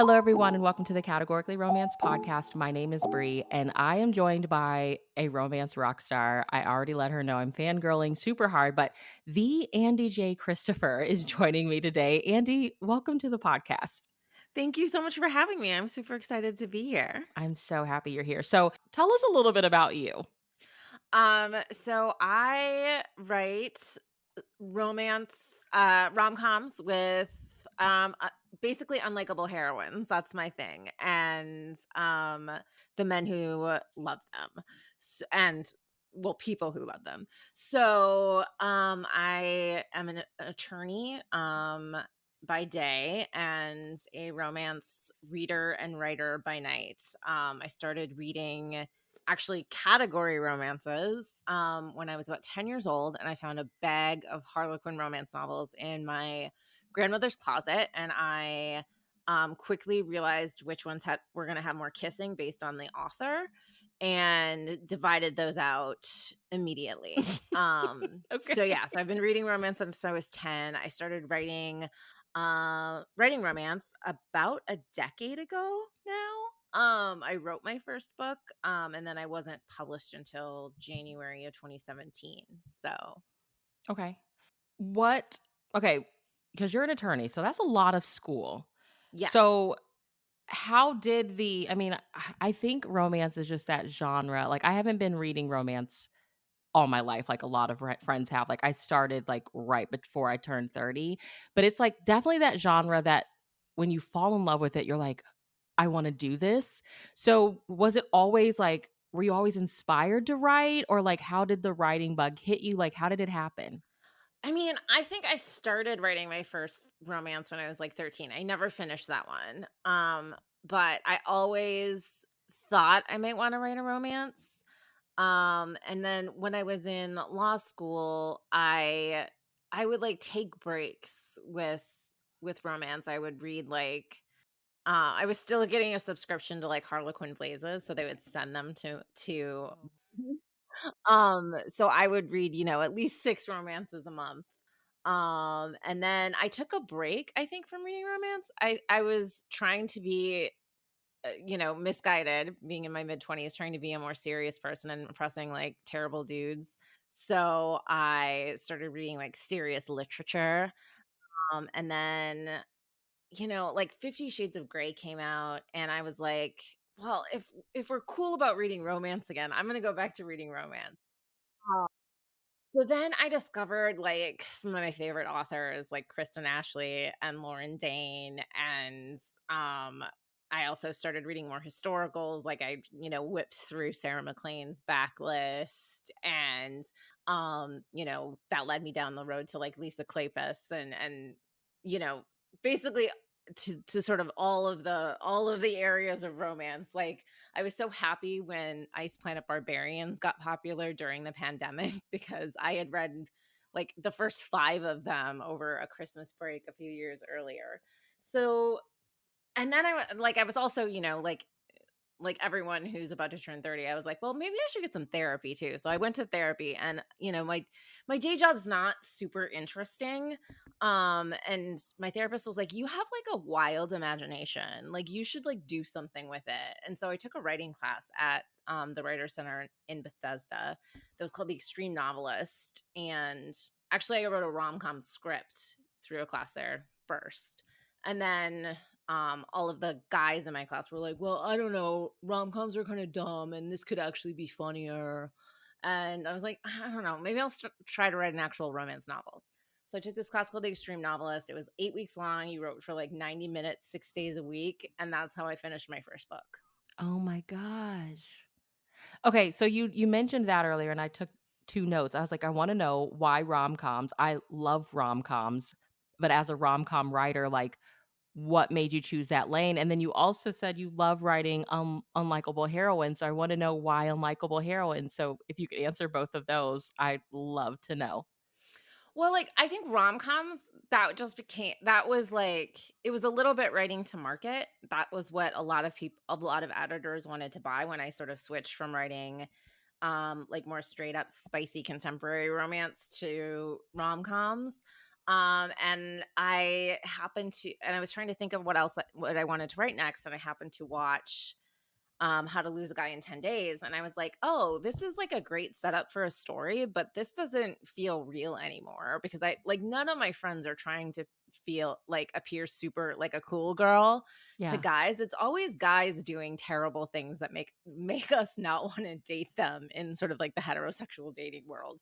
Hello, everyone, and welcome to the Categorically Romance podcast. My name is Bree, and I am joined by a romance rock star. I already let her know I'm fangirling super hard, but the Andie J. Christopher is joining me today. Andie, welcome to the podcast. Thank you so much for having me. I'm super excited to be here. I'm so happy you're here. So tell us a little bit about you. So I write romance rom-coms with um uh, basically unlikable heroines. That's my thing. And the men who love them. And well, people who love them. So I am an attorney by day and a romance reader and writer by night. I started reading actually category romances when I was about 10 years old, and I found a bag of Harlequin romance novels in my grandmother's closet, and I quickly realized which ones were going to have more kissing based on the author and divided those out immediately. So Okay. yeah, so I've been reading romance since I was 10. I started writing romance about a decade ago now. I wrote my first book, and then I wasn't published until January of 2017. So, Okay. What? Okay. Because you're an attorney, so that's a lot of school. yes. So how did I mean, I think romance is just that genre. Like, I haven't been reading romance all my life like a lot of friends have. Like, I started, like, right before I turned 30, but it's, like, definitely that genre that when you fall in love with it, you're like, "I wanna do this." So, was it always, like were you always inspired to write, or, like, how did the writing bug hit you? Like, how did it happen? I mean, I think I started writing my first romance when I was like 13. I never finished that one. But I always thought I might want to write a romance. And then when I was in law school, I would like take breaks with romance. I would read like I was still getting a subscription to like Harlequin Blazes, so they would send them to so I would read, at least 6 romances a month. And then I took a break, I think, from reading romance. I was trying to be misguided, being in my mid 20s, trying to be a more serious person and impressing like terrible dudes. So I started reading like serious literature. And then, like 50 Shades of Grey came out, and I was like, well, if we're cool about reading romance again, I'm gonna go back to reading romance. Oh. So then I discovered like some of my favorite authors like Kristen Ashley and Lauren Dane. And I also started reading more historicals. Like I, whipped through Sarah McLean's backlist, and that led me down the road to like Lisa Kleypas and you know, basically to sort of all of the areas of romance. Like I was so happy when Ice Planet Barbarians got popular during the pandemic because I had read like the first 5 of them over a Christmas break a few years earlier. So, and then I was also, like everyone who's about to turn 30, I was like, well, maybe I should get some therapy too. So I went to therapy, and my day job's not super interesting. And my therapist was like, you have like a wild imagination. Like you should like do something with it. And so I took a writing class at the Writer Center in Bethesda that was called The Extreme Novelist. And actually I wrote a rom-com script through a class there first. And then all of the guys in my class were like, well, I don't know, rom-coms are kind of dumb and this could actually be funnier. And I was like, I don't know, maybe I'll try to write an actual romance novel. So I took this class called The Extreme Novelist. It was 8 weeks long. You wrote for like 90 minutes, 6 days a week. And that's how I finished my first book. Oh my gosh. Okay, so you mentioned that earlier, and I took 2 notes. I was like, I wanna know why rom-coms. I love rom-coms, but as a rom-com writer, like, what made you choose that lane? And then you also said you love writing, unlikable heroines, so I wanna know why unlikable heroines. So if you could answer both of those, I'd love to know. Well, like, I think rom-coms, that was like it was a little bit writing to market. That was what a lot of editors wanted to buy when I sort of switched from writing, like, more straight up spicy contemporary romance to rom-coms. And I was trying to think of what I wanted to write next, and I happened to watch How to Lose a Guy in 10 Days. And I was like, oh, this is like a great setup for a story, but this doesn't feel real anymore because none of my friends are trying to appear super like a cool girl to Yeah. guys. It's always guys doing terrible things that make us not want to date them in sort of like the heterosexual dating world.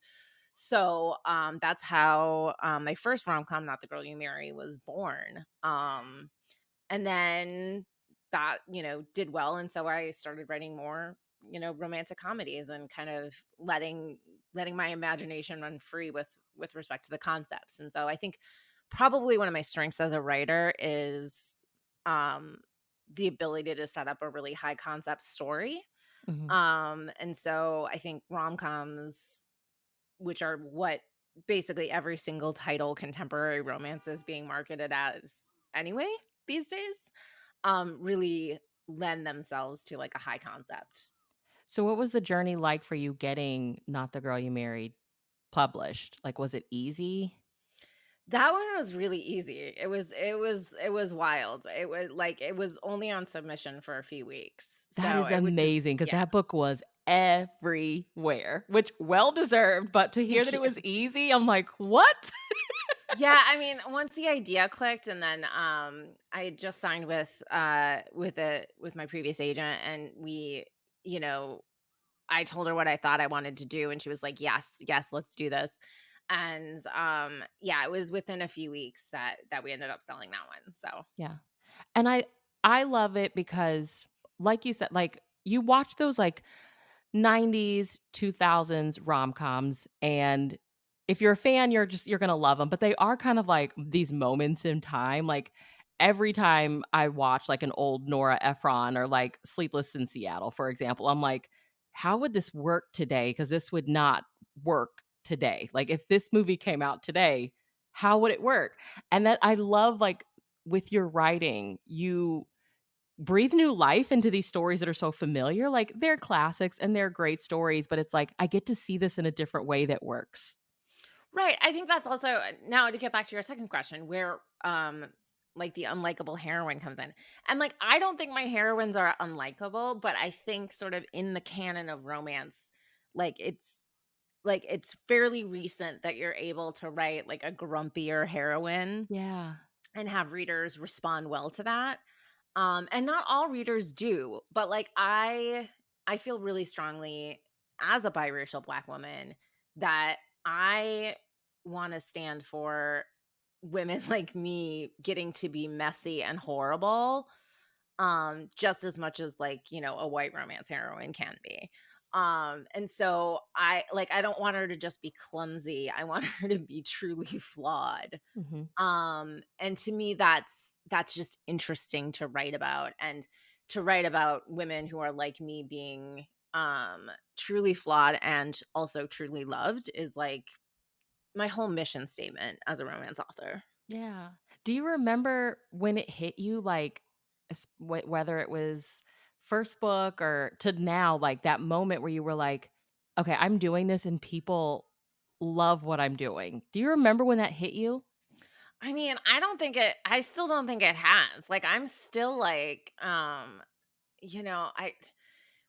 So that's how my first rom-com, Not the Girl You Marry, was born. And then that, did well, and so I started writing more, romantic comedies and kind of letting my imagination run free with respect to the concepts. And so I think probably one of my strengths as a writer is um the ability to set up a really high concept story. Mhm. And so I think rom-coms, which are what basically every single title contemporary romance is being marketed as anyway these days, really lend themselves to like a high concept. So what was the journey like for you getting Not the Girl You Married published? Like, was it easy? That one was really easy. It was wild. It was only on submission for a few weeks. That So is it would just amazing because yeah, that book was everywhere, which well deserved, but to hear thank that you. it was easy, I'm like, "What?" Yeah, I mean, once the idea clicked, and then I had just signed with my previous agent, and you know, I told her what I thought I wanted to do, and she was like, "Yes, yes, let's do this." And yeah, it was within a few weeks that we ended up selling that one. So Yeah. And I love it because like you said, like you watch those like 90s, 2000s rom-coms and if you're a fan, you're going to love them, but they are kind of like these moments in time. Like every time I watch like an old Nora Ephron or like Sleepless in Seattle, for example, I'm like, how would this work today? Because this would not work today. Like if this movie came out today, how would it work? And that I love like with your writing, you breathe new life into these stories that are so familiar. Like they're classics and they're great stories, but it's like I get to see this in a different way that works. right, I think that's also now to get back to your second question, where like the unlikable heroine comes in. And like I don't think my heroines are unlikable, but I think sort of in the canon of romance, like it's fairly recent that you're able to write like a grumpier heroine Yeah. and have readers respond well to that. And not all readers do, but like I feel really strongly as a biracial Black woman that I want to stand for women like me getting to be messy and horrible, just as much as like, a white romance heroine can be. And so I don't want her to just be clumsy. I want her to be truly flawed. Mhm. And to me that's just interesting to write about, and to write about women who are like me being truly flawed and also truly loved is like my whole mission statement as a romance author. Yeah. Do you remember when it hit you, like, whether it was first book or to now, like that moment where you were like, okay, I'm doing this and people love what I'm doing? Do you remember when that hit you? I mean, I still don't think it has. Like I'm still like I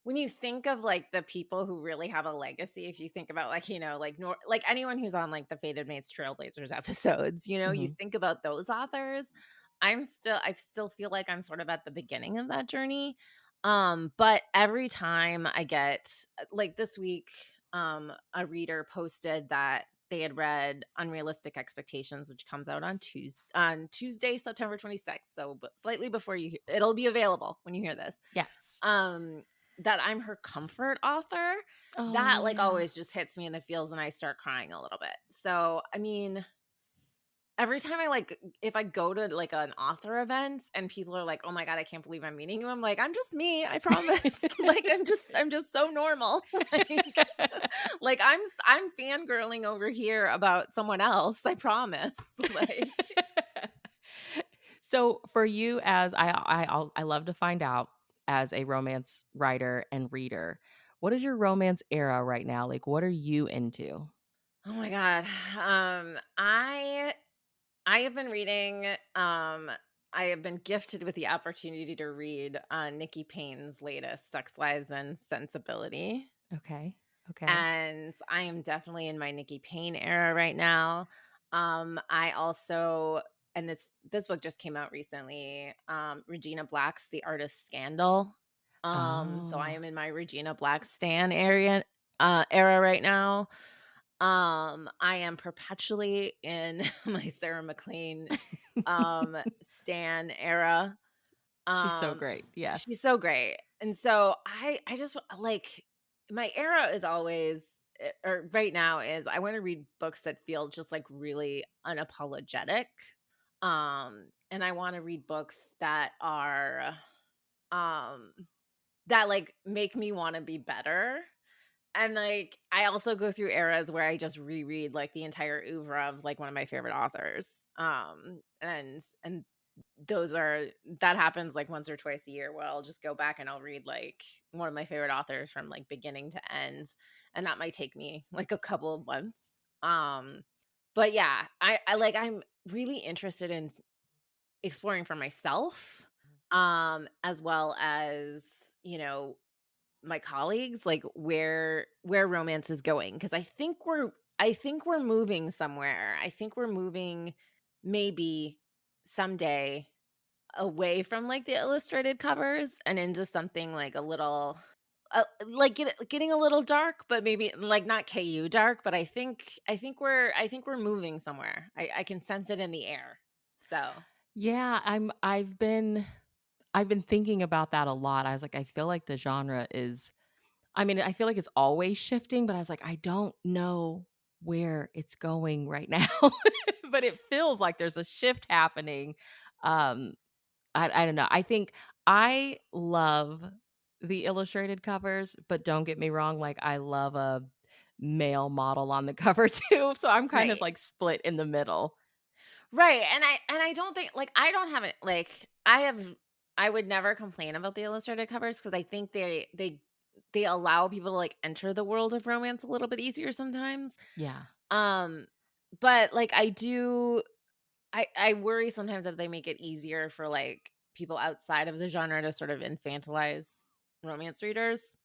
when you think of like the people who really have a legacy, if you think about like, like anyone who's on like the Fated Mates Trailblazers episodes, you Mhm. think about those authors. I still feel like I'm sort of at the beginning of that journey. But every time I get like this week, a reader posted that they had read Unrealistic Expectations, which comes out on Tuesday, September 26th. So but slightly before it'll be available when you hear this. Yes. um that I'm her comfort author. Oh, That like yeah. always just hits me in the feels and I start crying a little bit. So I mean, every time I like if I go to like an author event and people are like, "Oh my god, I can't believe I'm meeting you." I'm like, "I'm just me, I promise." Like I'm just so normal. like I'm fangirling over here about someone else, I promise. Like So for you as I love to find out as a romance writer and reader, what is your romance era right now? Like what are you into? oh my god. I I have been reading, I have been gifted with the opportunity to read, Nikki Payne's latest, Sex, Lies, and Sensibility, Okay. Okay. and I am definitely in my Nikki Payne era right now. I also and this book just came out recently, Regina Black's The Artist Scandal. So I Oh. am in my Regina Black stan era right now. I am perpetually in my Sarah McLean stan era. She's so Um great. she's Yes. so great. And so I just like my era is always or right now is I want to read books that feel just like really unapologetic. And I want to read books that are um that like make me want to be better. And, like, I also go through eras where I just reread, like, the entire oeuvre of, like, one of my favorite authors. And those are that happens, like, once or twice a year where I'll just go back and I'll read, like, one of my favorite authors from, like, beginning to end, and that might take me, like, a couple of months. Um, but yeah, I'm really interested in exploring for myself, as well as, you know, my colleagues, like, where romance is going, because I think we're moving somewhere. I think we're moving maybe someday away from, like, the illustrated covers and into something, like, a little, like, getting a little dark, but maybe, like, not KU dark, but I think we're moving somewhere. I can sense it in the air. So Yeah, I've been thinking about that a lot. I was like, I feel like the genre is I mean, I feel like it's always shifting, but I was like, I don't know where it's going right now. But it feels like there's a shift happening. Um, I don't know. I think I love the illustrated covers, but don't get me wrong, like I love a male model on the cover too. So I'm kind of right. like split in the middle. Right, and I don't think like, I don't have it like, I would never complain about the illustrated covers because I think they allow people to, like, enter the world of romance a little bit easier sometimes. Yeah. Um, but, like, I worry sometimes that they make it easier for, like, people outside of the genre to sort of infantilize romance readers,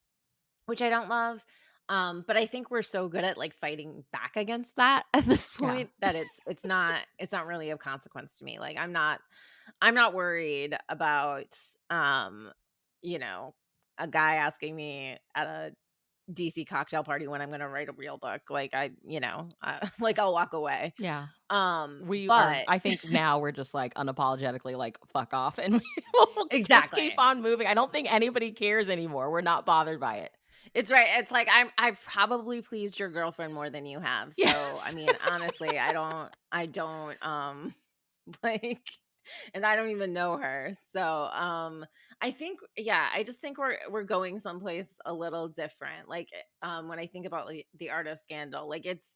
which I don't love. But I think we're so good at, like, fighting back against that at this Yeah. point that it's not really of consequence to me. Like, I'm not worried about, um, you know, a guy asking me at a DC cocktail party when I'm gonna write a real book. Like, like, I'll walk away. Yeah. We are But I think now we're just, like, unapologetically, like, "Fuck off," and we will just keep exactly. on moving. I don't think anybody cares anymore. We're not bothered by it. It's right. It's like I've probably pleased your girlfriend more than you have. So, I Yes. mean, honestly, I don't, like, and I don't even know her. So, I think, yeah, I just think we're going someplace a little different. Like, when I think about, like, the artist scandal, like, it's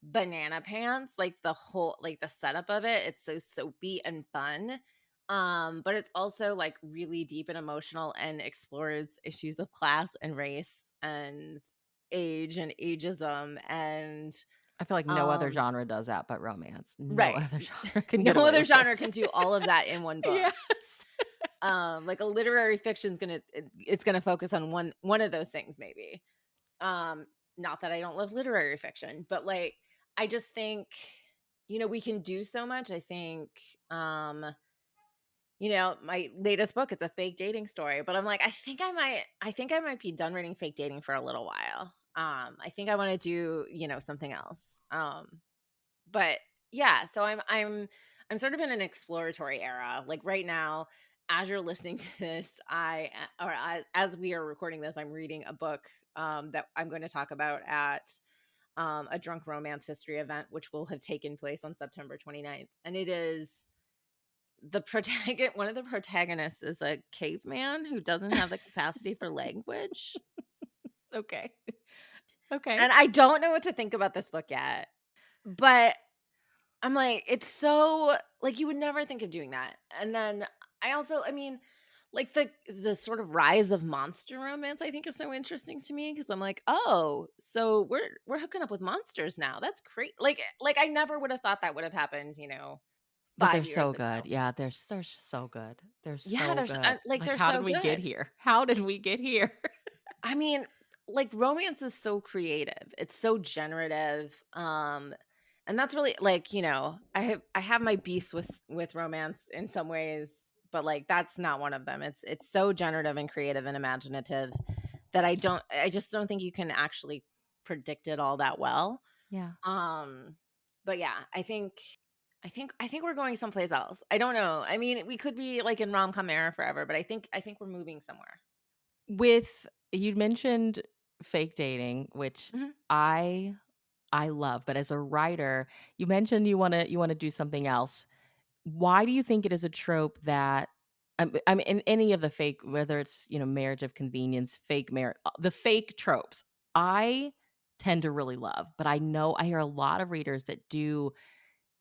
banana pants, like, the setup of it. It's so soapy and fun. But it's also, like, really deep and emotional and explores issues of class and race and age and ageism and I feel like no other um genre does that but romance. No right. other genre can No get away other with it. genre can do all of that in one book. Yes. Like, a literary fiction's it's gonna focus on one of those things maybe. Um, Not that I don't love literary fiction, but, like, I just think, we can do so much. I think, my latest book, it's a fake dating story, but I'm like, I think I might be done reading fake dating for a little while. I think I want to do, something else. But yeah, so I'm sort of in an exploratory era. Like, right now, as you're listening to this, as we are recording this, I'm reading a book that I'm going to talk about at a drunk romance history event, which will have taken place on September 29th. And it is one of the protagonists is a caveman who doesn't have the capacity for language. Okay. Okay. And I don't know what to think about this book yet. But I'm like, it's so like, you would never think of doing that. And then I mean, like, the sort of rise of monster romance, I think, is so interesting to me because I'm like, oh, so we're hooking up with monsters now. That's great. Like I never would have thought that would have happened, But they're 5 so years good. ago. Yeah, they're just so good. They're Yeah, so good. like, Like, they're how did so we get good. here? How did we get here? I mean, like, romance is so creative. It's so generative, and that's really like, I have my beefs with romance in some ways, but, like, that's not one of them. It's so generative and creative and imaginative that I just don't think you can actually predict it all that well. Yeah. Um, but yeah, I think we're going someplace else. I don't know. I mean, we could be, like, in rom-com era forever, but I think we're moving somewhere. With you mentioned fake dating, which Mhm. I I love, but as a writer, you mentioned you wanna do something else. Why do you think it is a trope that I mean, in any of the fake, whether it's, marriage of convenience, fake marriage, the fake tropes, I tend to really love, but I know I hear a lot of readers that do,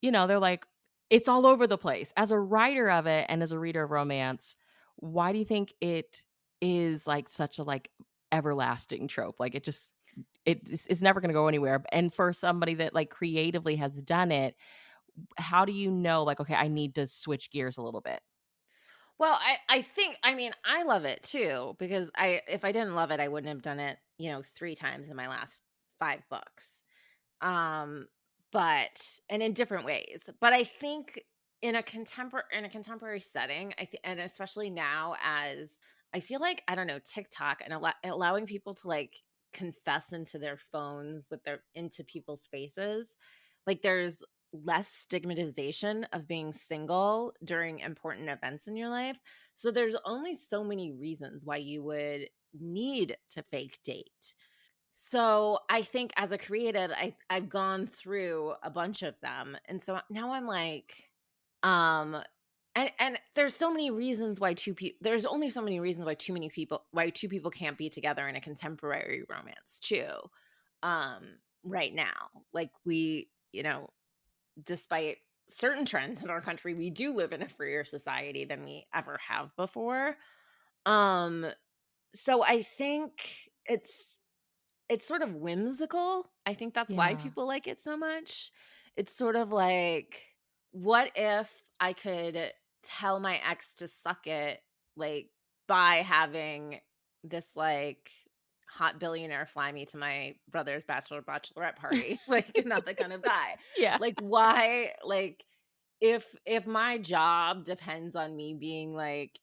they're like, it's all over the place. As a writer of it and as a reader of romance, why do you think it is like such a like everlasting trope? Like it's never gonna go anywhere. And for somebody that like creatively has done it, how do you know, like, okay, I need to switch gears a little bit? Well, I think I mean, I love it too because I if I didn't love it, I wouldn't have done it, 3 times in my last 5 books. Um, but and in different ways. But I think in a contemporary setting, and especially now as I feel like, I don't know, TikTok and allowing people to, like, confess into their phones with their into people's faces, like, there's less stigmatization of being single during important events in your life. So there's only so many reasons why you would need to fake date. So I think as a creative, I've gone through a bunch of them, and so now I'm like, um, and there's so many reasons why there's only so many reasons why two people can't be together in a contemporary romance too. Right now, like despite certain trends in our country, we do live in a freer society than we ever have before. Um, so I think it's sort of whimsical. I think that's why Yeah. people like it so much. It's sort of like, what if I could tell my ex to suck it, like, by having this, like, hot billionaire fly me to my brother's bachelorette party? Like, not the kind of guy. Yeah. Like, why if my job depends on me being, like,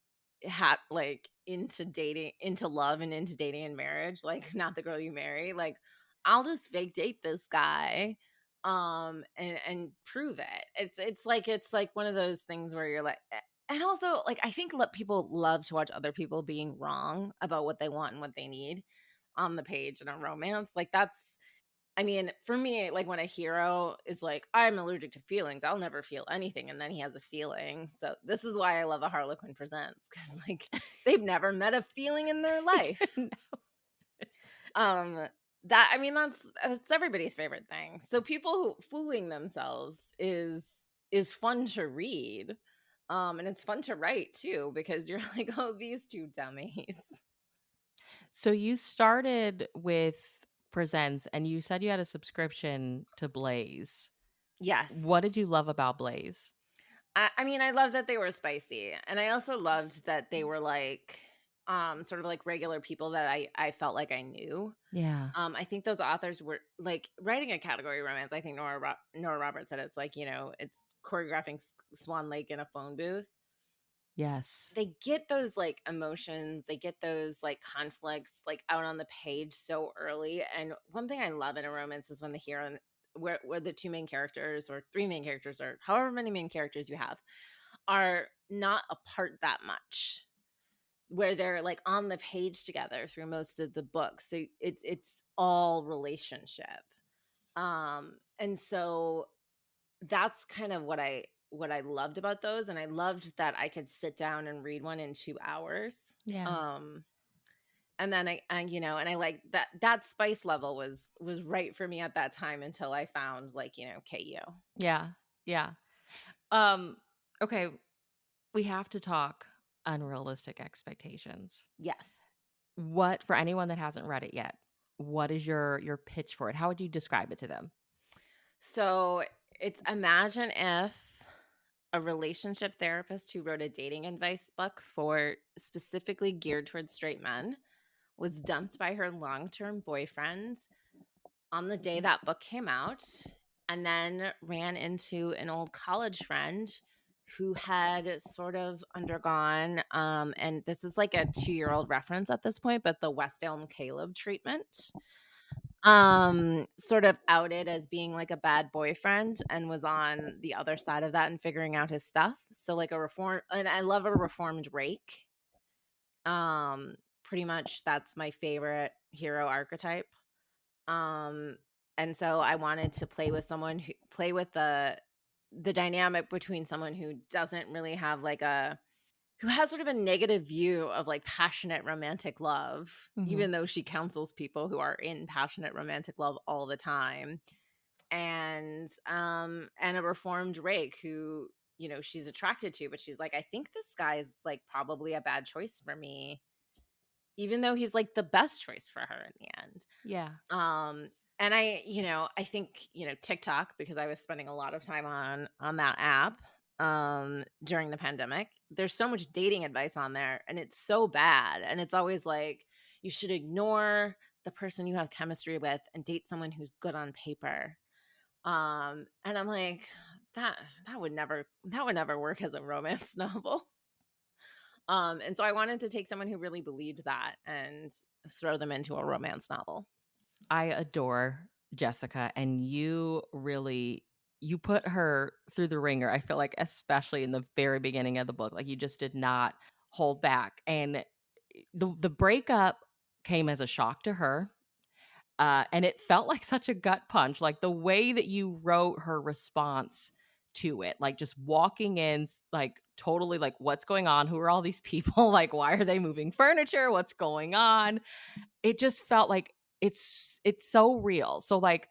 into dating, into love, and into dating and marriage, like, not the girl you marry, like, I'll just fake date this guy, and prove it. It's like one of those things where you're like and also, like, I think people love to watch other people being wrong about what they want and what they need on the page in a romance. Like, that's I mean, for me, like, when a hero is like, "I'm allergic to feelings, I'll never feel anything," and then he has a feeling. So, this is why I love A Harlequin Presents, because like, they've never met a feeling in their life. Um, that I mean, that's everybody's favorite thing. So, people who fooling themselves is fun to read, and it's fun to write too because you're like, "Oh, these 2 dummies." So you started with Presents and you said you had a subscription to Blaze. Yes. What did you love about Blaze? I mean, I loved that they were spicy, and I also loved that they were, like, sort of like regular people that I felt like I knew. Yeah. I think those authors were like, writing a category romance. I think Nora Roberts said it's like, it's choreographing Swan Lake in a phone booth. Yes. They get those, like, emotions, they get those, like, conflicts, like, out on the page so early, and one thing I love in a romance is when the hero and where the 2 main characters or 3 main characters or however many main characters you have are not apart that much, where they're, like, on the page together through most of the book, so it's all relationship, and so that's kind of what I loved about those, and I loved that I could sit down and read one in 2 hours. Yeah. Um, and then and I like that spice level was right for me at that time until I found, like, KU. Yeah. Yeah. Um, okay, we have to talk Unrealistic Expectations. Yes. What for anyone that hasn't read it yet, what is your pitch for it? How would you describe it to them? So, it's imagine if a relationship therapist who wrote a dating advice book for specifically geared towards straight men, was dumped by her long-term boyfriend on the day that book came out, and then ran into an old college friend who had sort of undergone, and this is like a 2-year-old reference at this point, but the West Elm Caleb treatment, sort of outed as being like a bad boyfriend and was on the other side of that and figuring out his stuff. So like a reform, and I love a reformed rake. Pretty much that's my favorite hero archetype. Um, and so I wanted to play with the dynamic between someone who doesn't really have like a who has sort of a negative view of like passionate romantic love, Mhm. even though she counsels people who are in passionate romantic love all the time. And a reformed rake who, she's attracted to, but she's like, I think this guy's like probably a bad choice for me, even though he's like the best choice for her in the end. Yeah. Um, and I think, TikTok, because I was spending a lot of time on that app during the pandemic. There's so much dating advice on there and it's so bad. And it's always like you should ignore the person you have chemistry with and date someone who's good on paper. And I'm like, that that would never work as a romance novel. And so I wanted to take someone who really believed that and throw them into a romance novel. I adore Jessica, and you put her through the ringer. I feel like especially in the very beginning of the book, like you just did not hold back. And the breakup came as a shock to her. And it felt like such a gut punch, like the way that you wrote her response to it, like just walking in, like totally like, what's going on? Who are all these people? Like, why are they moving furniture? What's going on? It just felt like it's so real. So like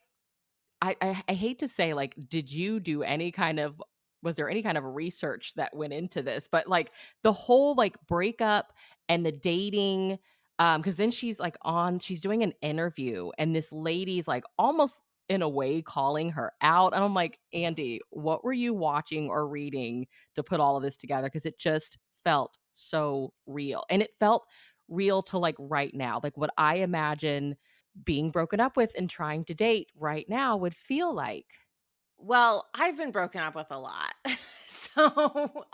I hate to say, like, did you do any kind of was there any kind of research that went into this? But, like, the whole, like, breakup and the dating, because then she's doing an interview, and this lady's, like, almost in a way calling her out, and I'm like, "Andie, what were you watching or reading to put all of this together?" Because it just felt so real, and it felt real to, like, right now, like, what I imagine being broken up with and trying to date right now would feel like. Well, I've been broken up with a lot. So,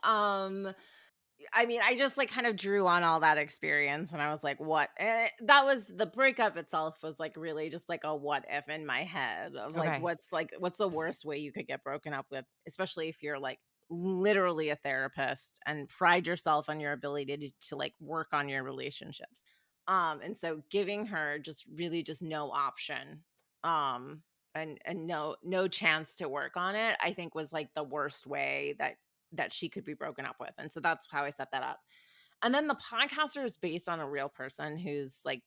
I mean, I just like kind of drew on all that experience and I was like, what? That was the breakup itself was like really just like a what if in my head of Okay. what's the worst way you could get broken up with, especially if you're like literally a therapist and pride yourself on your ability to like work on your relationships. And so giving her just really just no option. Um, and no chance to work on it, I think was like the worst way that she could be broken up with. And so that's how I set that up. And then the podcaster is based on a real person who's like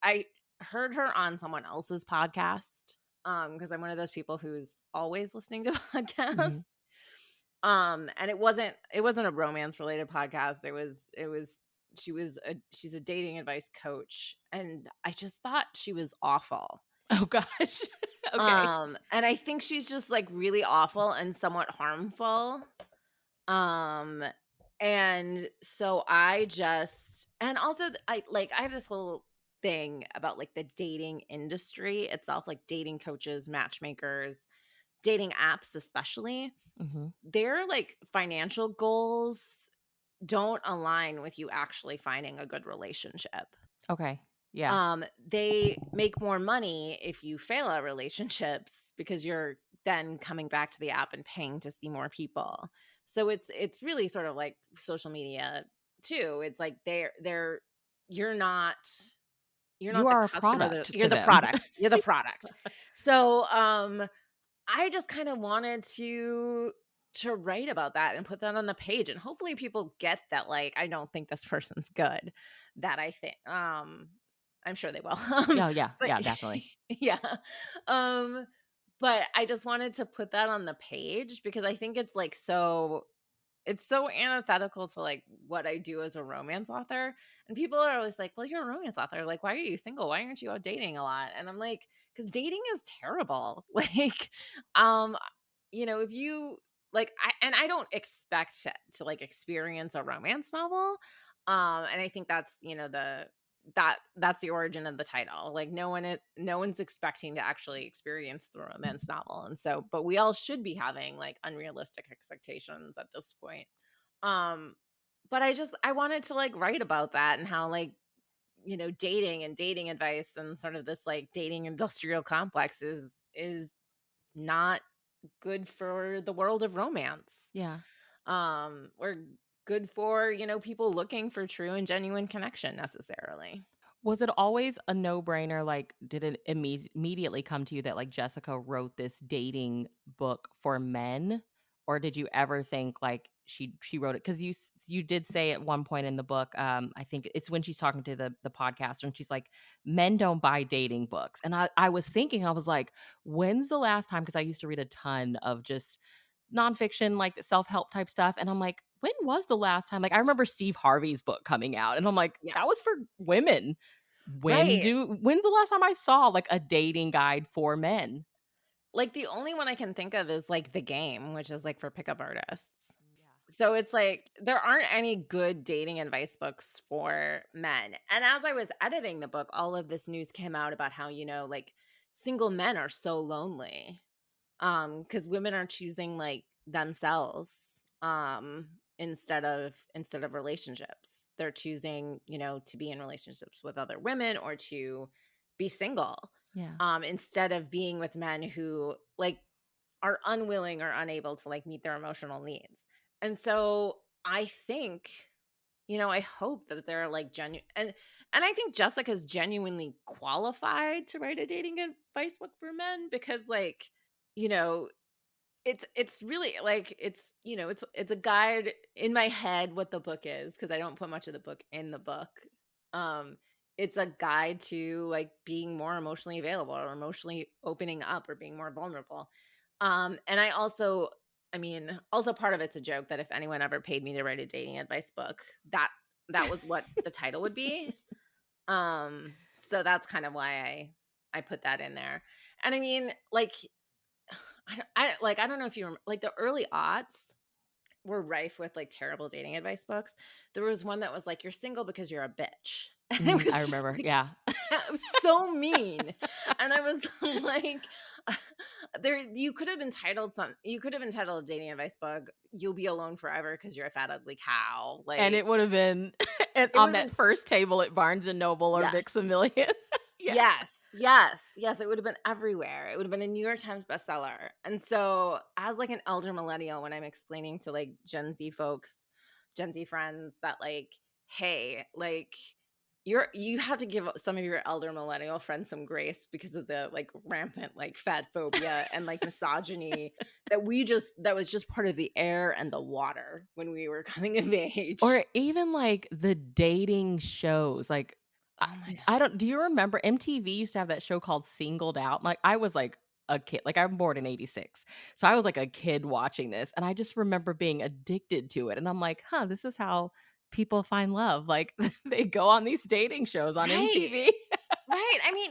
I heard her on someone else's podcast because I'm one of those people who's always listening to podcasts. Mhm. And it wasn't a romance related podcast. It was she's a dating advice coach and I just thought she was awful. Oh gosh. Okay. And I think she's just like really awful and somewhat harmful. Um, and so and also I have this whole thing about like the dating industry itself, like dating coaches, matchmakers, dating apps, especially. Mhm. Their like financial goals don't align with you actually finding a good relationship. Okay. Yeah. They make more money if you fail at relationships because you're then coming back to the app and paying to see more people. So it's really sort of like social media too. It's like you're not you're You not the are a customer, product you're to the them. product. You're the product. So I just kind of wanted to write about that and put that on the page and hopefully people get that like I don't think this person's good. That I think I'm sure they will. Yeah, yeah, But yeah, definitely. yeah. Um but I just wanted to put that on the page because I think it's so antithetical to like what I do as a romance author. And people are always like, well, you're a romance author. Like, why are you single? Why aren't you out dating a lot? And I'm like, because dating is terrible. Like, um, if you like, I don't expect to, like, experience a romance novel, and I think that's, that's the origin of the title. Like, no one's expecting to actually experience the romance novel, and so but we all should be having, like, unrealistic expectations at this point. Um, but I wanted to, like, write about that and how, like, dating and dating advice and sort of this, like, dating industrial complex is not good for the world of romance. Yeah. Or good for, people looking for true and genuine connection necessarily. Was it always a no-brainer, like, did it immediately come to you that, like, Jessica wrote this dating book for men? Or did you ever think, like, she wrote it? Because you did say at one point in the book, I think it's when she's talking to the podcaster, and she's like, "Men don't buy dating books." And I was thinking, I was like, "When's the last time?" Because I used to read a ton of just nonfiction, like, self-help type stuff, and I'm like, "When was the last time?" Like, I remember Steve Harvey's book coming out, and I'm like, Yeah. "That was for women." Right. When's the last time I saw, like, a dating guide for men? Like, the only one I can think of is, like, The Game, which is, like, for pickup artists. Yeah. So it's like there aren't any good dating advice books for men. And as I was editing the book, all of this news came out about how, like, single men are so lonely. Because women are choosing, like, themselves, instead of relationships. They're choosing, to be in relationships with other women or to be single, Yeah. instead of being with men who, like, are unwilling or unable to, like, meet their emotional needs. And so I think, I hope that they're, like, genuine, and I think Jessica's genuinely qualified to write a dating advice book for men because, like, you know, it's really, like, it's a guide in my head what the book is because I don't put much of the book in the book. Um, it's a guide to, like, being more emotionally available or emotionally opening up or being more vulnerable. And I mean, also part of it's a joke that if anyone ever paid me to write a dating advice book, that was what the title would be. So that's kind of why I put that in there. And I mean, like, I don't know if you remember, like, the early aughts were rife with, like, terrible dating advice books. There was one that was like, "You're single because you're a bitch." And it I was just remember, like, yeah. yeah, it was so mean. And I was like, you could have entitled a dating advice book, "You'll be alone forever because you're a fat, ugly cow." And Like, it would have been and it on would have that been first table at Barnes& and Noble or yes. Mix-A-Million. Yeah. Yes, yes, yes, it would have been everywhere. It would have been a New York Times bestseller. And so, as, like, an elder millennial, when I'm explaining to, like, Gen Z friends that, like, "Hey, like, you have to give some of your elder millennial friends some grace because of the, like, rampant, like, fat phobia and, like, misogyny that was just part of the air and the water when we were coming of age." Or even, like, the dating shows, like, I Oh my I god. don't do you remember MTV used to have that show called Singled Out? Like, I was, like, a kid, like, I'm born in '86, so I was, like, a kid watching this, and I just remember being addicted to it, and I'm like, "Huh, this is how people find love." Like, they go on these dating shows on Right. MTV. Right, I mean,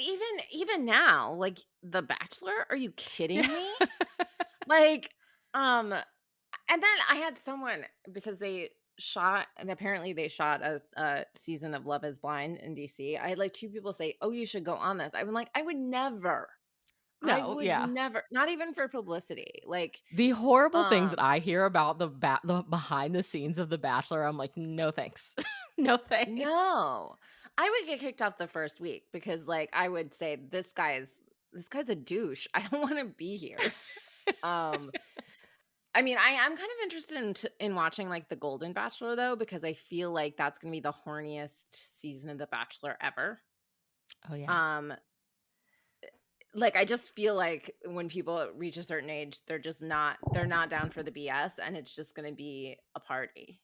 even now, like, The Bachelor, are you kidding Yeah. me? Like, um, and then I had someone because apparently they shot a season of Love Is Blind in DC. I had, like, 2 people say, "Oh, you should go on this." I'm like, I No, would yeah. never, not even for publicity, like, The horrible things that um I hear about the behind the scenes of The Bachelor, I'm like, "No, thanks. No, thanks." no. I would get kicked off the first week because, like, I would say, this guy's a douche. I don't wanna be here." Um I mean, I am kind of interested in watching, like, The Golden Bachelor, though, because I feel like that's gonna be the horniest season of The Bachelor ever. Oh, yeah. Um, like, I just feel like when people reach a certain age, they're not down for the BS, and it's just gonna be a party.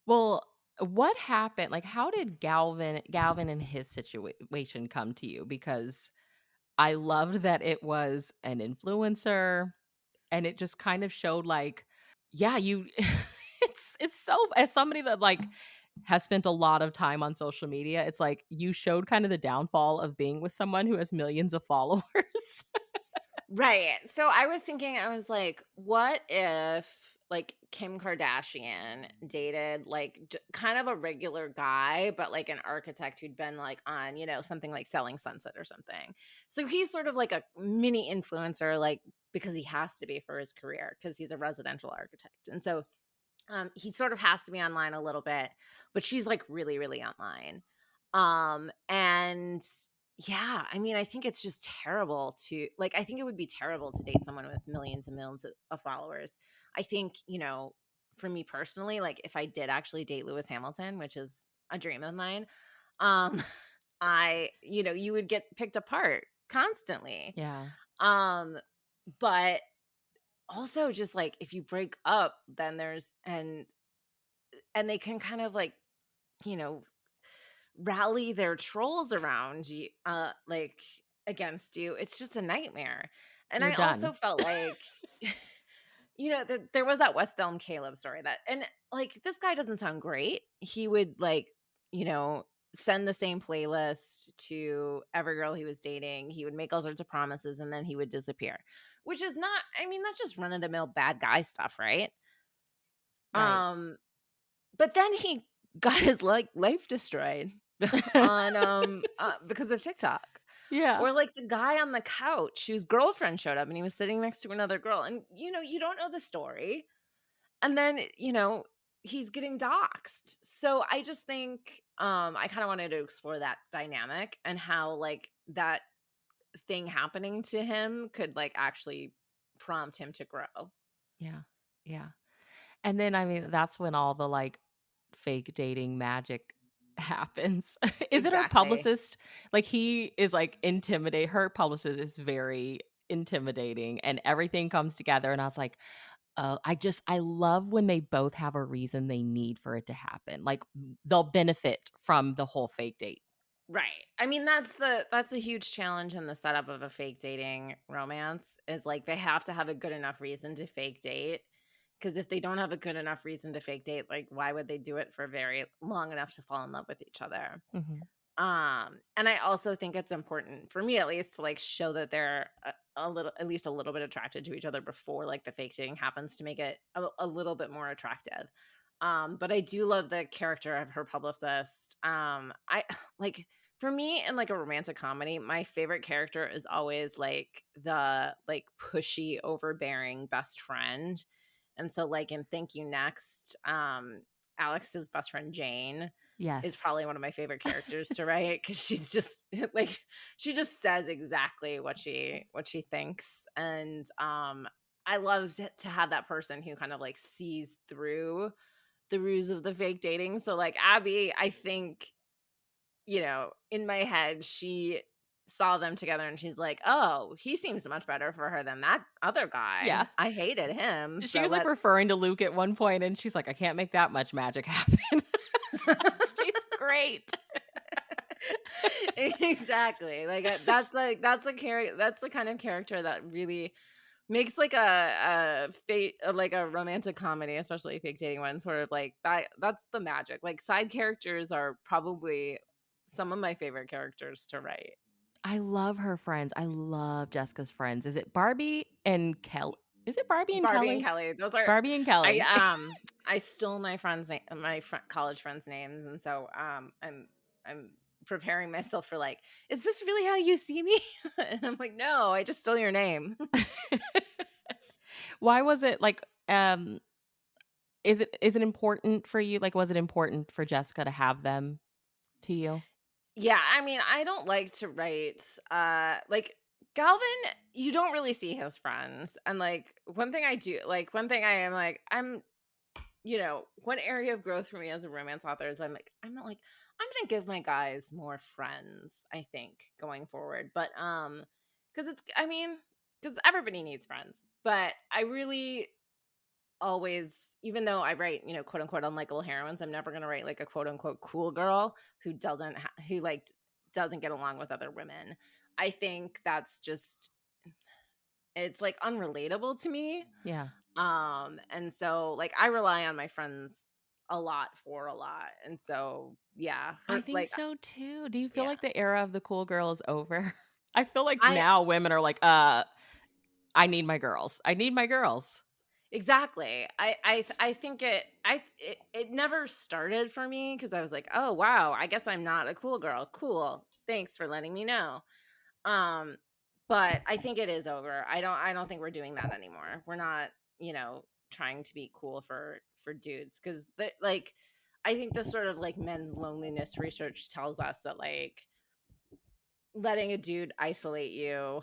Well, what happened? Like, how did Galvin and his situation come to you? Because I loved that it was an influencer, and it just kind of showed, like, yeah, you it's so as somebody that, like, has spent a lot of time on social media, it's like you showed kind of the downfall of being with someone who has millions of followers. Right. So I was thinking, I was like, what if like Kim Kardashian dated like kind of a regular guy, but like an architect who'd been like on, something like Selling Sunset or something. So he's sort of like a mini influencer, like because he has to be for his career because he's a residential architect. And so he sort of has to be online a little bit, but she's like really, really online. And yeah, I mean, I think it's just terrible to like, I think it would be terrible to date someone with millions and millions of followers. I think, for me personally, like if I did actually date Lewis Hamilton, which is a dream of mine, um, you would get picked apart constantly. Yeah. Um, but also just like if you break up, then and they can kind of like, you know, rally their trolls around you, like against you. It's just a nightmare. And You're I also done. felt like, that there was that West Elm Caleb story and like this guy doesn't sound great. He would like, you know, send the same playlist to every girl he was dating. He would make all sorts of promises and then he would disappear, which is not, I mean, that's just run of the mill bad guy stuff, right? Right. Um, But then he got his, like, life destroyed on, because of TikTok. Yeah. Or, like, the guy on the couch whose girlfriend showed up, and he was sitting next to another girl, and, you don't know the story, and then, he's getting doxxed. So, I just think, I kinda wanted to explore that dynamic and how, like, that thing happening to him could, like, actually prompt him to grow. Yeah. Yeah. And then, I mean, that's when all the, like, fake dating magic happens. Is it her Exactly. publicist? Like, he is, like, intimidate her publicist is very intimidating, and everything comes together, and I was like, "Oh," I love when they both have a reason they need for it to happen. Like, they'll benefit from the whole fake date. Right. I mean, that's a huge challenge in the setup of a fake dating romance is like they have to have a good enough reason to fake date. Because if they don't have a good enough reason to fake date, like why would they do it for very long enough to fall in love with each other? Mhm. And I also think it's important for me at least to like show that they're a little, at least a little bit attracted to each other before like the fake dating happens to make it a little bit more attractive. But I do love the character of her publicist. I like for me in like a romantic comedy, my favorite character is always like the like pushy, overbearing best friend. And so like in Thank You Next, Alex's best friend Jane is Yes. probably one of my favorite characters to write because she's just like she just says exactly what she thinks. And I love to have that person who kind of like sees through the ruse of the fake dating. So like Abby, I think, in my head, she saw them together and she's like, "Oh, he seems much better for her than that other guy. Yeah. I hated him." She So was, like, let referring to Luke at one point, and she's like, "I can't make that much magic happen." It's like, she's great. exactly. That's the kind of character that really makes like like a romantic comedy, especially a fake dating one, sort of like that's the magic. Like side characters are probably some of my favorite characters to write. I love her friends. I love Jessica's friends. Is it Barbie and Kel is it Barbie and Barbie and Kelly? Kelly, those are Barbie and I Kelly. I stole college friends' names, and so I'm preparing myself for like, is this really how you see me? And I'm like, no, I just stole your name. Why was it like, is it important for you? Like, was it important for Jessica to have them to you? Yeah, I mean, I don't like to write like Galvin, you don't really see his friends. And like one thing I am like, one area of growth for me as a romance author is I'm not like, I'm gonna give my guys more friends, I think, going forward. But because it's I mean, because everybody needs friends. But I really always, even though I write, quote unquote unlikable heroines, I'm never gonna write like a quote unquote cool girl who like doesn't get along with other women. I think that's just it's like unrelatable to me. Yeah. And so like I rely on my friends a lot for a lot. And so yeah, I her think like so too. Do you feel yeah. like the era of the cool girl is over? I feel like I now women are like, I need my girls. I need my girls. Exactly. I think it never started for me because I was like, "Oh, wow, I guess I'm not a cool girl. Cool. Thanks for letting me know." Um, but I think it is over. I don't think we're doing that anymore. We're not, trying to be cool for dudes because like I think the sort of like men's loneliness research tells us that like letting a dude isolate you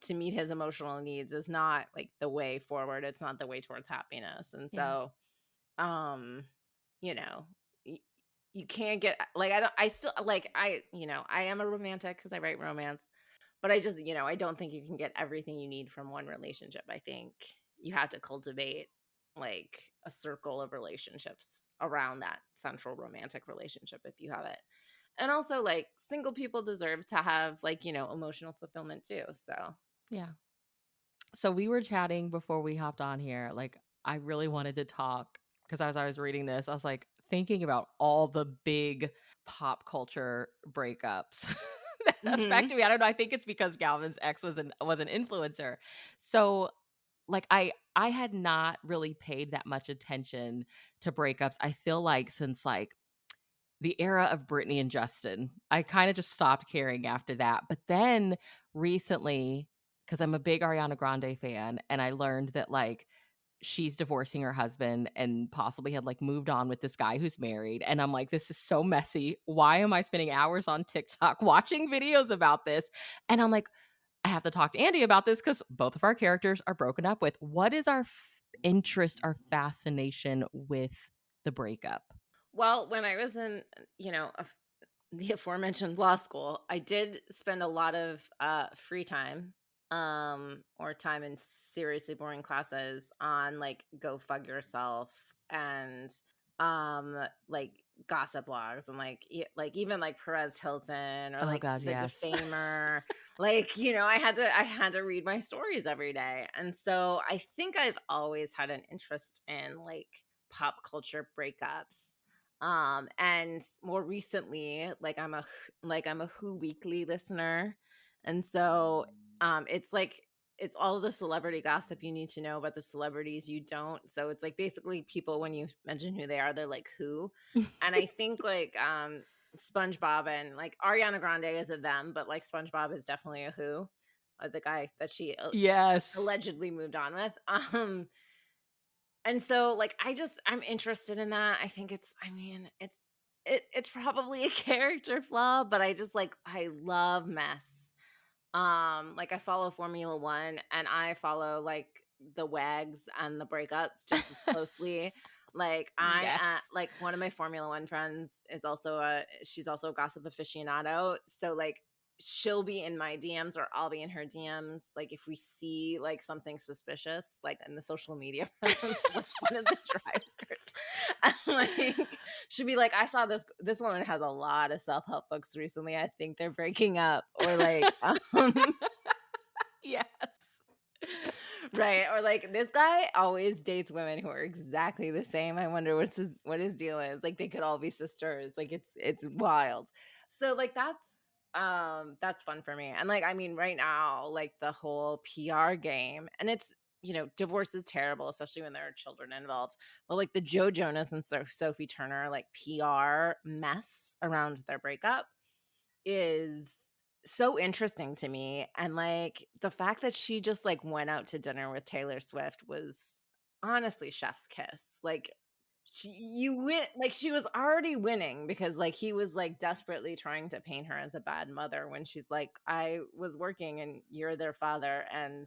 to meet his emotional needs is not like the way forward. It's not the way towards happiness. And Yeah. so, um, you know, y- you can't get like I don't I still like I am a romantic because I write romance, but I just I don't think you can get everything you need from one relationship. I think you have to cultivate like a circle of relationships around that central romantic relationship if you have it. And also like single people deserve to have like, emotional fulfillment too. So, Yeah. So we were chatting before we hopped on here. Like, I really wanted to talk because as I was reading this, I was like thinking about all the big pop culture breakups that mhm. affected me. I don't know. I think it's because Galvin's ex was an influencer. So like I had not really paid that much attention to breakups. I feel like since like the era of Britney and Justin. I kinda just stopped caring after that, but then recently, because 'cause I'm a big Ariana Grande fan, and I learned that, like, she's divorcing her husband and possibly had, like, moved on with this guy who's married, and I'm like, "This is so messy. Why am I spending hours on TikTok watching videos about this?" And I'm like, "I have to talk to Andie about this because both of our characters are broken up with." What is our interest, our fascination with the breakup? Well, when I was in, the aforementioned law school, I did spend a lot of free time or time in seriously boring classes on like go fug yourself and like gossip blogs and like like even like Perez Hilton or Oh like god, the yes. Defamer. Like, I had to read my stories every day. And so I think I've always had an interest in like pop culture breakups, and more recently I'm a Who Weekly listener, and so it's like it's all the celebrity gossip you need to know about the celebrities you don't. So it's like basically people when you mention who they are, they're like who. And I think like SpongeBob and like Ariana Grande is a them, but like SpongeBob is definitely a who, the guy that she Yes. allegedly moved on with. And so, like, I'm interested in that. I think it's probably a character flaw, but I love mess. Like I follow Formula 1 and I follow like the wags and the breakups just as closely. Like Yes. like one of my Formula 1 friends is she's also a gossip aficionado. So like she'll be in my DMs or I'll be in her DMs. Like if we see like something suspicious, like in the social media presence of like one of the drivers, and like she'll be like, I saw this woman has a lot of self-help books recently. I think they're breaking up. Or like Yes. right. Or like this guy always dates women who are exactly the same. I wonder what his deal is. Like they could all be sisters. Like it's wild. So like that's fun for me. And like I mean right now, like the whole PR game, and it's divorce is terrible, especially when there are children involved. But like the Joe Jonas and Sophie Turner like PR mess around their breakup is so interesting to me. And like the fact that she just like went out to dinner with Taylor Swift was honestly chef's kiss. Like you win, like she was already winning because like he was like desperately trying to paint her as a bad mother when she's like, I was working and you're their father and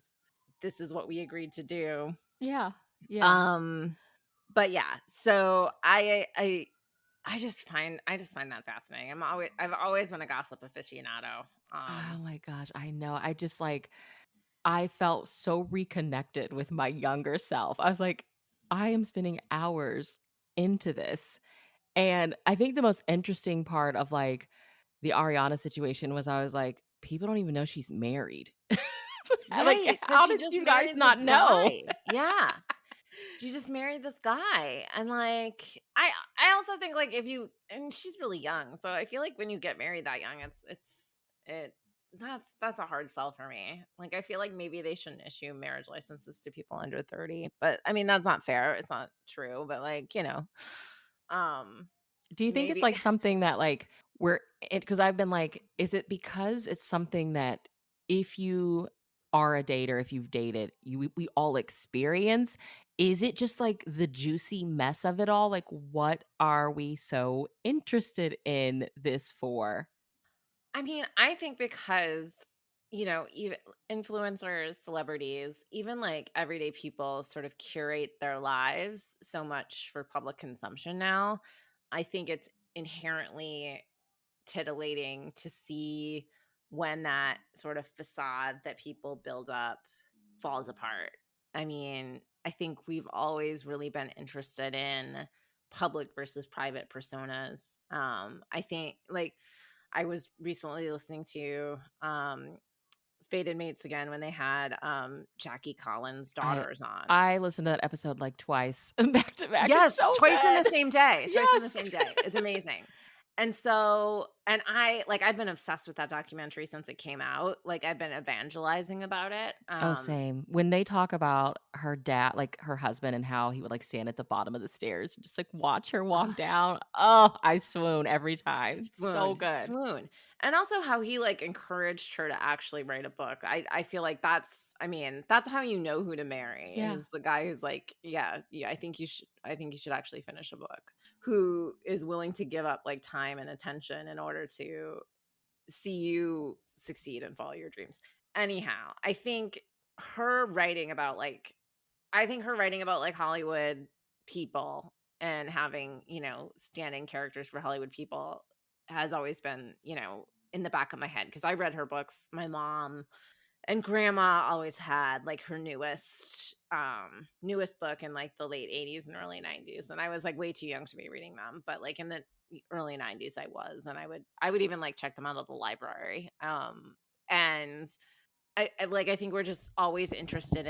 this is what we agreed to do. Yeah. Yeah. Um but yeah, so I just find that fascinating. I've always been a gossip aficionado. Oh my gosh, I know. I just like I felt so reconnected with my younger self. I was like, I am spending hours into this. And I think the most interesting part of like the Ariana situation was I was like, people don't even know she's married. Like, Right, because how she did just you guys married this not know? guy. Yeah. She just married this guy. And like I also think like if you and she's really young. So I feel like when you get married that young, it that's a hard sell for me. Like, I feel like maybe they shouldn't issue marriage licenses to people under 30, but, I mean, that's not fair, it's not true, but, like, um, Do you think it's, maybe like, something that, like, we're because I've been like, is it because it's something that if you are a dater, if you've dated, we all experience? Is it just, like, the juicy mess of it all? Like, what are we so interested in this for? I mean, I think because, even influencers, celebrities, even like everyday people sort of curate their lives so much for public consumption now. I think it's inherently titillating to see when that sort of facade that people build up falls apart. I mean, I think we've always really been interested in public versus private personas. I think like I was recently listening to Fated Mates again when they had Jackie Collins' I daughters on. I listened to that episode, like, twice back to back. It's Yes, so twice in the good. same day, twice in the Yes. same day. It's amazing. And so and I've been obsessed with that documentary since it came out. Like, I've been evangelizing about it. Oh, same. When they talk about her dad, like, her husband and how he would, like, stand at the bottom of the stairs and just, like, watch her walk down. Oh, I swoon every time. So Swoon, good. swoon. And also how he, like, encouraged her to actually write a book. I feel like that's how you know who to marry, Yeah. is the guy who's like, "Yeah, yeah, I think you should actually finish a book." Who is willing to give up, like, time and attention in order to see you succeed and follow your dreams. Anyhow, her writing about, like her writing about, like, Hollywood people and having, standing characters for Hollywood people has always been, in the back of my head because I read her books. My mom and grandma always had, like, her newest book in, like, the late '80s and early '90s, and I was, like, way too young to be reading them, but, like, in the early '90s, I was, and I would even, like, check them out at the library, and I think we're just always interested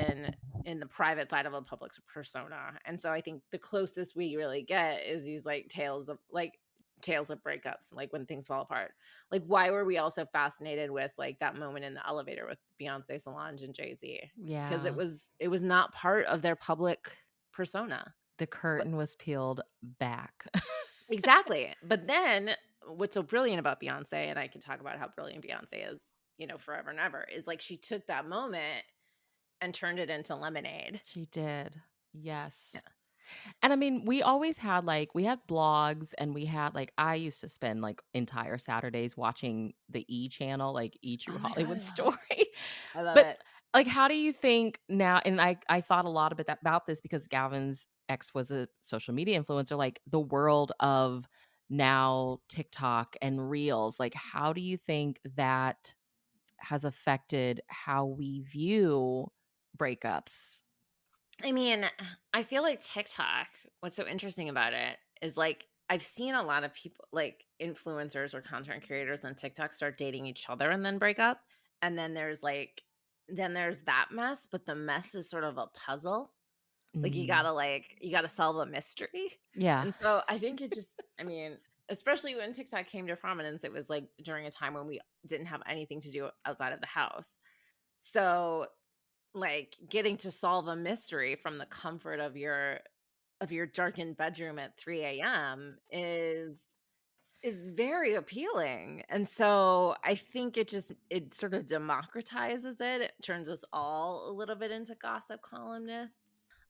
in the private side of a public persona, and so I think the closest we really get is these, like, tales of breakups, like, when things fall apart. Like, why were we also fascinated with, like, that moment in the elevator with Beyoncé, Solange, and Jay-Z? Because Yeah. it was not part of their public persona. The But curtain was peeled back. exactly. But then what's so brilliant about Beyoncé, and I can talk about how brilliant Beyoncé is, forever and ever, is like she took that moment and turned it into lemonade. She did. Yeah. Yes. And I mean, we always had like we had blogs and we had like I used to spend like entire Saturdays watching the E channel, like E True Oh my god, Hollywood Story. I love But it. like how do you think now and I thought a lot about this because Gavin's ex was a social media influencer, like the world of now TikTok and Reels, like how do you think that has affected how we view breakups? I mean, I feel like TikTok, what's so interesting about it is like I've seen a lot of people like influencers or content creators on TikTok start dating each other and then break up. And then there's that mess, but the mess is sort of a puzzle. Like Mm, you gotta solve a mystery. yeah. And so I think I mean, especially when TikTok came to prominence, it was like during a time when we didn't have anything to do outside of the house. So like, getting to solve a mystery from the comfort of your darkened bedroom at 3 a.m. is very appealing, and so I think it sort of democratizes it. It turns us all a little bit into gossip columnists.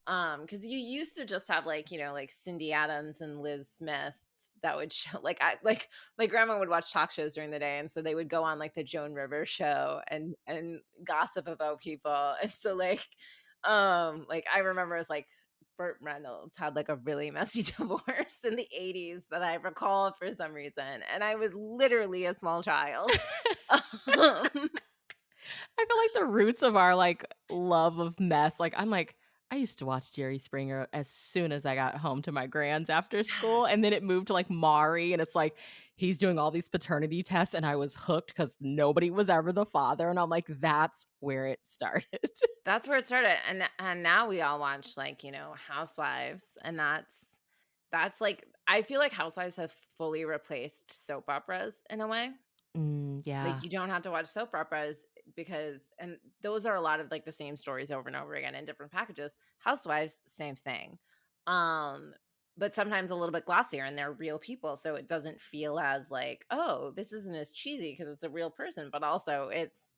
Because you used to just have, like, like Cindy Adams and Liz Smith that would show like, my grandma would watch talk shows during the day, and so they would go on, like, the Joan Rivers show and gossip about people, and so, like, I remember it's like Burt Reynolds had, like, a really messy divorce in the '80s that I recall for some reason, and I was literally a small child. Um, I feel like the roots of our, like, love of mess, like, I'm like, I used to watch Jerry Springer as soon as I got home to my grand's after school, yes. and then it moved to, like, Maury, and it's like, he's doing all these paternity tests, and I was hooked because nobody was ever the father, and I'm like, that's where it started. That's where it started, and now we all watch, like, Housewives, and that's like I feel like Housewives have fully replaced soap operas in a way. Yeah. Like, you don't have to watch soap operas because and those are a lot of, like, the same stories over and over again in different packages. Housewives, same thing. Um, but sometimes a little bit glossier, and they're real people, so it doesn't feel as like, "Oh, this isn't as cheesy because it's a real person," but also it's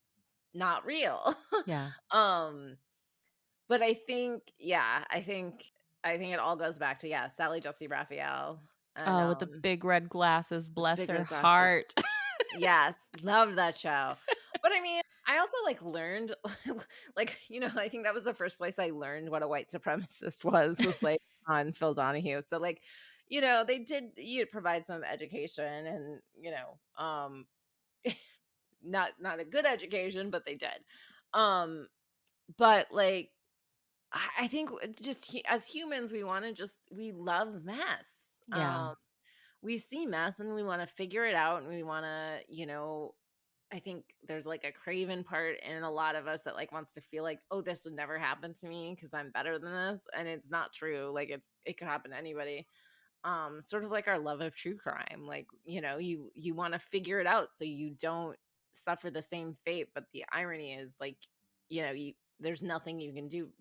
not real. Yeah. Um, but I think yeah, I think it all goes back to, yeah, Sally Jessy Raphael and, Oh, with the big red glasses, with the bless big her red glasses. heart. Yes, loved that show. But I mean, I also, like, learned like, I think that was the first place I learned what a white supremacist was, like, on Phil Donahue. So, like, they did provide some education and, not a good education, but they did. Um, but, like, I think just as humans, we love mess. Yeah. We see mess and we wanna figure it out, and we wanna, I think there's, like, a craven part in a lot of us that, like, wants to feel like, "Oh, this would never happen to me because 'cause I'm better than this," and it's not true, like, it could happen to anybody. Sort of like our love of true crime, like, you wanna figure it out so you don't suffer the same fate, but the irony is, like, you there's nothing you can do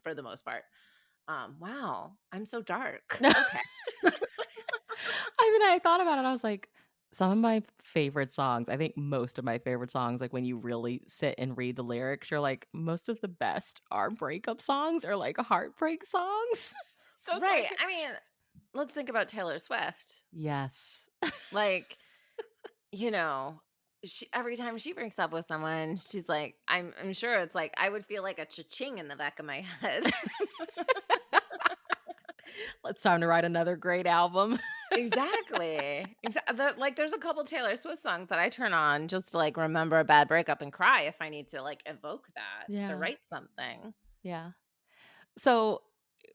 for the most part. Wow, I'm so dark. Okay. I mean, I thought about it, I was like, some of my favorite songs, I think most of my favorite songs, like, when you really sit and read the lyrics, you're like, most of the best are breakup songs or, like, heartbreak songs. So it's Right, like I mean, let's think about Taylor Swift. yes. Like, you know, every time she breaks up with someone, she's like, I'm sure it's like I would feel like a cha-ching in the back of my head. It's time to write another great album. Exactly. Like, there's a couple Taylor Swift songs that I turn on just to, like, remember a bad breakup and cry if I need to, like, evoke that to Yeah, write something. yeah. So,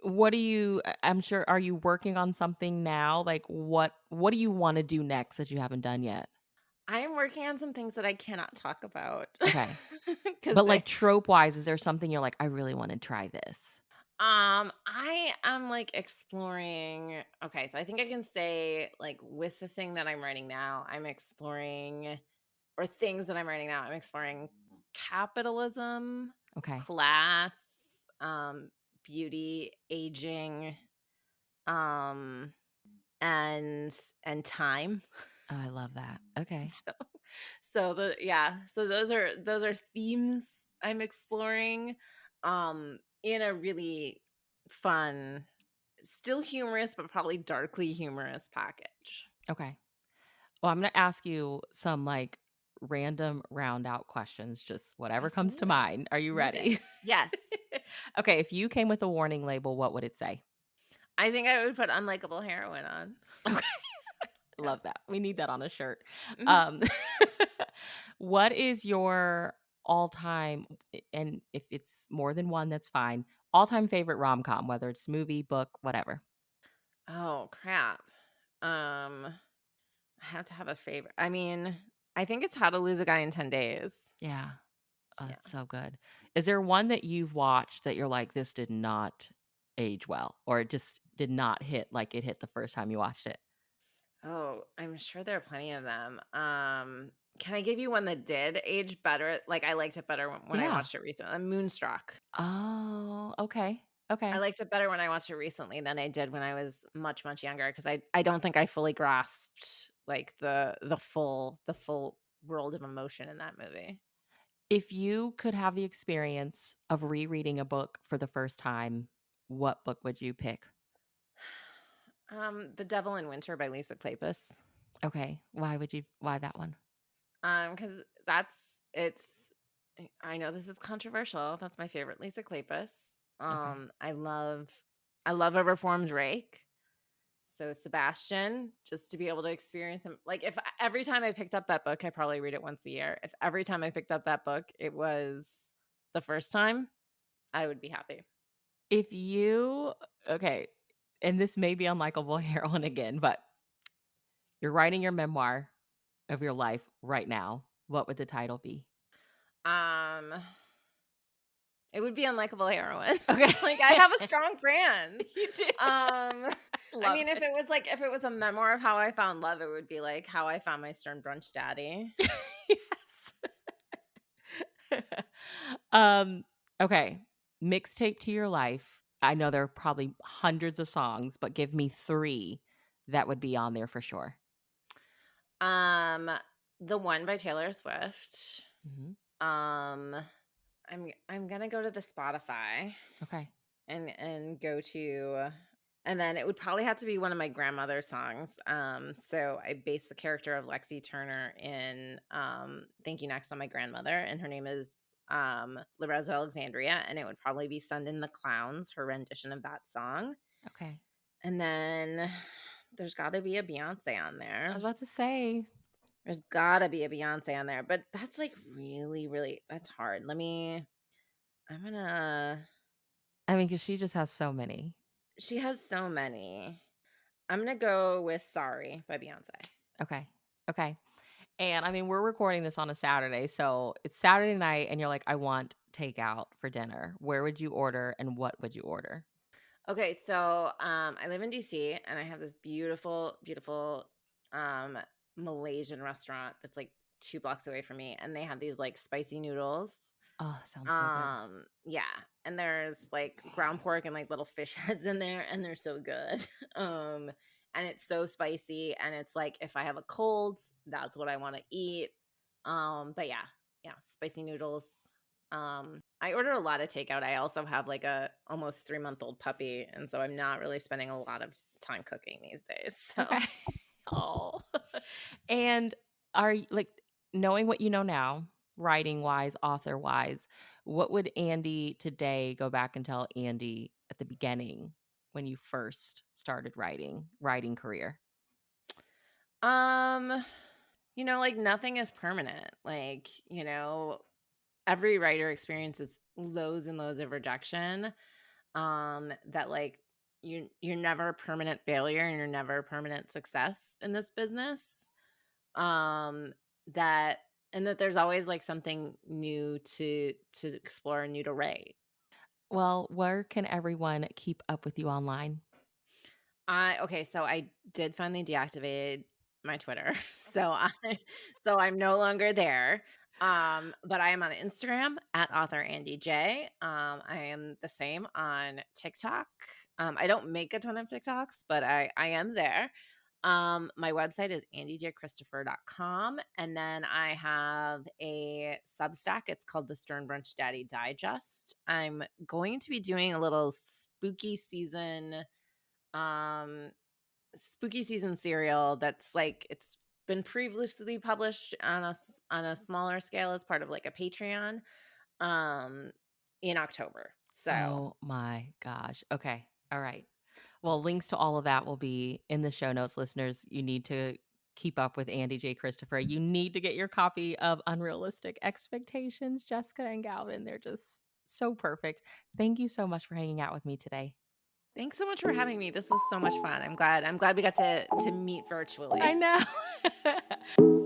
what do you I'm sure are you working on something now? Like, what do you wanna do next that you haven't done yet? I am working on some things that I cannot talk about Okay. because But, they like, trope-wise, is there something you're like, "I really wanna try this?" I am, like, exploring okay, so I think I can say, like, with the thing that I'm writing now, I'm exploring or things that I'm writing now, I'm exploring capitalism, Okay. class, um, beauty, aging, um, and time. Oh, I love that. Okay. So so those are themes I'm exploring, in a really fun, still humorous, but probably darkly humorous package. Okay. Well, I'm gonna ask you some, like, random round out questions, just whatever comes to Absolutely. mind. Are you Love it. ready? Yes. Okay, if you came with a warning label, what would it say? I think I would put unlikable heroine on. Okay. Yeah. Love that. We need that on a shirt. Mhm. Um, what is your all-time and if it's more than one, that's fine, all-time favorite rom-com, whether it's movie, book, whatever? Oh, crap. I have to have a favorite. I mean, I think it's How to Lose a Guy in 10 Days. Yeah. Oh, Yeah. it's so good. Is there one that you've watched that you're like, "This did not age well," or it just did not hit like it hit the first time you watched it? Oh, I'm sure there are plenty of them. Can I give you one that did age better? Like, I liked it better when I Yeah. watched it recently. Moonstruck. Oh, okay. I Okay. liked it better when I watched it recently than I did when I was much, much younger because I don't think I fully grasped, like, the full world of emotion in that movie. If you could have the experience of rereading a book for the first time, what book would you pick? The Devil in Winter by Lisa Kleypas. Okay. Why that one? Because that's it's I know this is controversial. That's my favorite Lisa Kleypas. Okay. I love a reformed rake. So Sebastian, just to be able to experience him, like if every time I picked up that book, I probably read it once a year. If every time I picked up that book, it was the first time, I would be happy. If you okay, and this may be unlikable heroine again, but you're writing your memoir of your life right now, what would the title be? Um, it would be unlikable heroine. Okay. Like I have a strong brand. You do. Um, I Love mean, if it. it was like if it was a memoir of how I found love, it would be like How I Found My Stern Brunch Daddy. Yes. Um, okay. Mixtape to your life. I know there are probably hundreds of songs, but give me 3 that would be on there for sure. Um, the one by Taylor Swift. Mhm. Um, I'm gonna go to the Spotify Okay. and go to and then it would probably have to be one of my grandmother's songs. So I based the character of Lexi Turner in Thank You Next on my grandmother, and her name is Loreza Alexandria, and it would probably be Send in the Clowns, her rendition of that song. Okay. And then there's gotta be a Beyonce on I was there. about to say, There's gotta be a Beyonce on there, but that's like really, really that's hard. I'm gonna I mean, because she just has so many. she has so many. I'm gonna go with Sorry by Beyonce. Okay. Okay. And I mean, we're recording this on a Saturday, so it's Saturday night and you're like, "I want takeout for dinner." Where would you order and what would you order? Okay, so I live in DC and I have this beautiful, beautiful um Malaysian restaurant that's like 2 blocks away from me, and they have these like spicy noodles. Oh, that sounds so good. Yeah, and there's like ground pork and like little fish heads in there, and they're so good. Um, and it's so spicy, and it's like if I have a cold, that's what I want to eat. But yeah, yeah, spicy noodles. I order a lot of takeout. I also have like a almost 3-month-old puppy, and so I'm not really spending a lot of time cooking these days. Okay. So Oh. And are you like, knowing what you know now, writing wise, author wise, what would Andy today go back and tell Andy at the beginning when you first started writing career? um like nothing is permanent. Like, every writer experiences lows and lows of rejection. That like you're never a permanent failure and you're never a permanent success in this business. Um that and that there's always like something new to explore and new to write. Well, where can everyone keep up with you online? I Okay, so I did finally deactivate my Twitter. So I'm no longer there. But I am on Instagram at author Andie J. I am the same on TikTok. I don't make a ton of TikToks, but I am there. My website is andiejchristopher.com, and then I have a Substack. It's called the Stern Brunch Daddy Digest. I'm going to be doing a little um spooky season serial that's like it's been previously published on on a smaller scale as part of like a Patreon um in October. So, Oh my gosh. Okay. All right. Well, links to all of that will be in the show notes, listeners. You need to keep up with Andie J. Christopher. You need to get your copy of Unrealistic Expectations, Jessica and Galvin. They're just so perfect. Thank you so much for hanging out with me today. thanks so much for having me. This was so much fun. I'm glad we got to meet virtually. I know.